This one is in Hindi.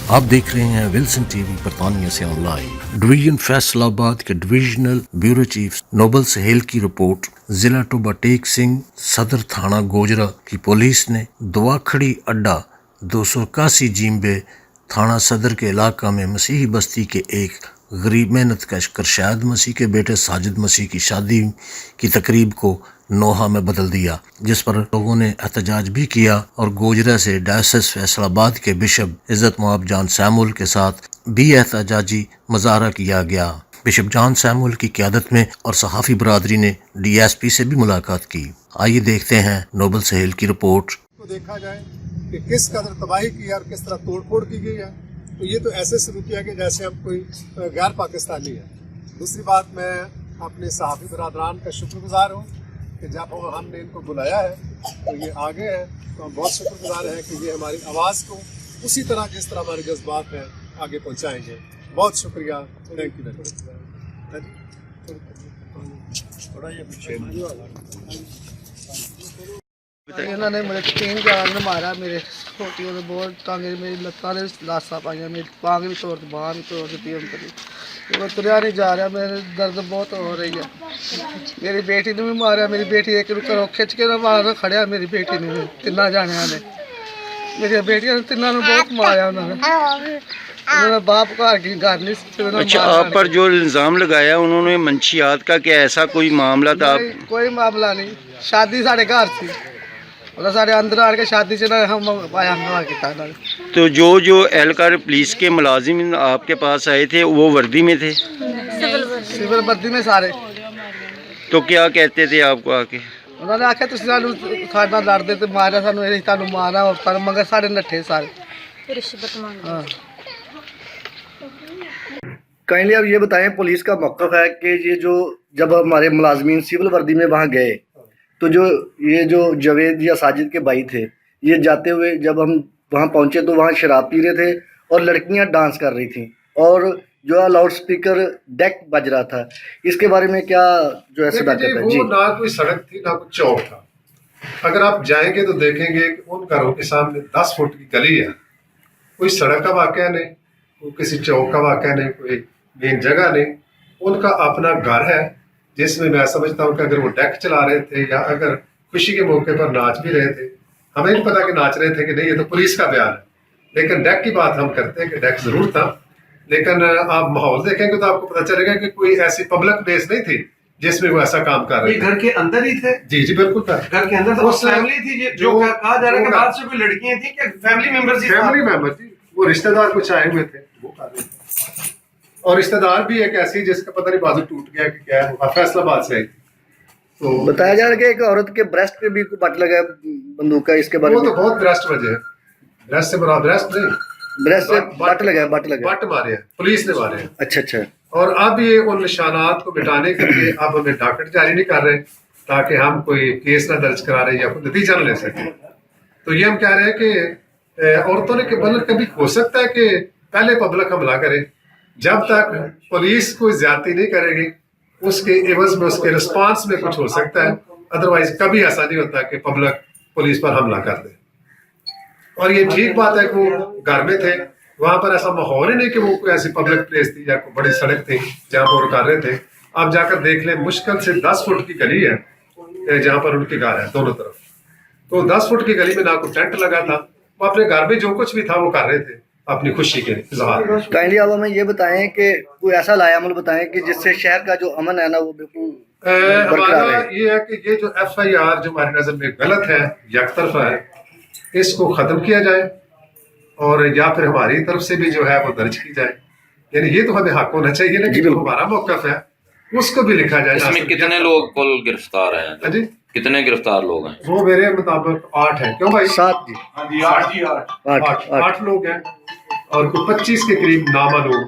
आप देख रहे हैं विल्सन टीवी बरतानिया से ऑनलाइन। डिवीजन फैसलाबाद के divisional bureau chief Nobal Sahel की रिपोर्ट। जिला टोबा टेक सिंह सदर थाना गोजरा की पुलिस ने दुआखड़ी अड्डा 281 जीम्बे थाना सदर के इलाका में मसीही बस्ती के एक गरीब मेहनत कश करशाद मसीह के बेटे साजिद मसीह की शादी की तकरीब को नोहा में बदल दिया, जिस पर लोगों ने एहतजाज भी किया और गोजरा से डायसिस फैसलाबाद के बिशप इज्जत मुआब जान सैमुअल के साथ भी एहतजाजी मुजाहरा किया गया। बिशप जॉन सैमुअल की क़यादत में और सहाफ़ी बरादरी ने DSP से भी मुलाकात की। आइए देखते हैं नोबल सहेल की रिपोर्ट। तो देखा जाए कि किस कदर तबाही की और किस तरह तोड़फोड़ की गई है, तो ये तो ऐसे शुरू किया कि जैसे हम कोई गैर पाकिस्तानी है। दूसरी बात, मैं अपने सहाफ़ी बरादरान का शुक्रगुजार हूँ कि जब हमने इनको बुलाया है तो ये आगे है, तो हम बहुत शुक्रगुजार हैं कि ये हमारी आवाज़ को उसी तरह जिस तरह हमारे जज्बात हैं आगे पहुँचाएंगे। बहुत शुक्रिया, थैंक यू। इन्होंने मुझे 3 जान ने मारा, मेरे छोटी ने बहुत टांगे, मेरी लत्ता ने लाशा पाइया, मेरी बांह भी तोड़ दी, बांह भी तोड़ दी। मैं तुरया नहीं जा रहा, मेरे दर्द बहुत हो रही है। मेरी बेटी ने भी मारा, मेरी बेटी एक घरों खिंच के ना मार खड़िया, मेरी बेटी ने भी 3 जाने ने, मेरी बेटियां 3 ने बहुत मारा। उन्होंने बाप घर की घर नहीं। अच्छा, आप पर जो इल्ज़ाम लगाया उन्होंने मंशियात का, क्या ऐसा कोई मामला था? कोई मामला नहीं, शादी साढ़े घर थी, साढ़े अंदर आके के शादी से हम हमला किया। तो जो एहलकार पुलिस के मुलाजिम आपके पास आए थे वो वर्दी में थे? सिविल वर्दी में सारे। तो क्या कहते थे आपको आके? उन्होंने आख्या तुम साढ़े लड़ते तो मारा, सानू मारा और मगर साढ़े नट्ठे सारे। हाँ, काइंडली आप ये बताएं, पुलिस का मौक़िफ़ है कि ये जो जब हमारे मुलाजमीन सिविल वर्दी में वहाँ गए तो ये जो जवेद या साजिद के भाई थे, ये जाते हुए जब हम वहाँ पहुँचे तो वहाँ शराब पी रहे थे और लड़कियाँ डांस कर रही थी और जो लाउड स्पीकर डेक बज रहा था, इसके बारे में क्या जो ऐसे बात करता है? जी, ना कोई सड़क थी ना कोई चौक था। अगर आप जाएंगे तो देखेंगे कि उन घरों के सामने 10 फुट की गली है। कोई सड़क का वाक़या नहीं, कोई किसी चौक का वाक़या नहीं, कोई मेन जगह नहीं। उनका अपना घर है जिसमें मैं समझता हूँ कि अगर वो डेक चला रहे थे या अगर खुशी के मौके पर नाच भी रहे थे, हमें नहीं पता कि नाच रहे थे कि नहीं, ये तो पुलिस का बयान है। लेकिन डेक की बात हम करते हैं कि डेक जरूर था, लेकिन आप माहौल देखेंगे तो आपको पता चलेगा कि कोई ऐसी पब्लिक प्लेस नहीं थी जिसमें वो ऐसा काम कर रहे थे। घर के अंदर ही थे? जी जी बिल्कुल था, घर के अंदर। उस फैमिली थी जो कहा जा रहा है कि बाहर से कोई लड़कियां थी कि फैमिली मेंबर्स ही? फैमिली मेंबर थी, वो रिश्तेदार कुछ आए हुए थे वो कर रहे थे। और रिश्तेदार भी एक ऐसी जिसका पता नहीं बाजू टूट गया कि क्या है, फैसलाबाद से आई थी। तो बताया जा रहा है कि एक औरत के ब्रेस्ट पे भी बट लगा बंदूक का, इसके बारे में? वो तो बहुत ब्रेस्ट वजह है, ब्रेस्ट से बड़ा ब्रेस्ट नहीं, ब्रेस्ट से बट लगा, बट मारे हैं, पुलिस ने मारे हैं। अच्छा अच्छा। और अब ये उन निशानात को मिटाने के लिए अब हमें डॉक्यूमेंट जारी नहीं कर रहे ताकि हम कोई केस ना दर्ज करा रहे या कोई नतीजा न ले सके। तो ये हम कह रहे हैं कि औरतों ने मतलब कभी हो सकता है कि पहले पब्लिक हमला करे, जब तक पुलिस कोई ज्यादती नहीं करेगी उसके एवज में उसके रिस्पांस में कुछ हो सकता है, अदरवाइज कभी ऐसा नहीं होता कि पब्लिक पुलिस पर हमला कर दे। और ये ठीक बात है कि वो घर में थे, वहां पर ऐसा माहौल ही नहीं कि वो कोई ऐसी पब्लिक प्लेस थी या कोई बड़ी सड़क थी जहाँ पर वो कर रहे थे। आप जाकर देख लें, मुश्किल से 10 फुट की गली है जहाँ पर उनके घर है दोनों तरफ। तो 10 फुट की गली में ना कोई टेंट लगा था, वो अपने घर में जो कुछ भी था वो कर रहे थे अपनी खुशी के इजहार। काइंडली आप हमें ये बताएं कि कोई ऐसा लायामल बताएं कि जिससे शहर का जो अमन है ना वो बिल्कुल हमारा ये है कि ये जो FIR जो हमारी नजर में गलत है, यकतरफा है, इसको खत्म किया जाए और या फिर हमारी तरफ से भी जो है वो दर्ज की जाए। यानी ये तो हमें हक होना चाहिए ना कि जो हमारा मौकफ है उसको भी लिखा जाए। इसमें कितने लोग कुल गिरफ्तार हैं? जी, कितने गिरफ्तार लोग हैं? वो मेरे मुताबिक 8 हैं। क्यों भाई? 7 जी। हाँ जी, 8 8 लोग हैं और 25 के करीब नामालूम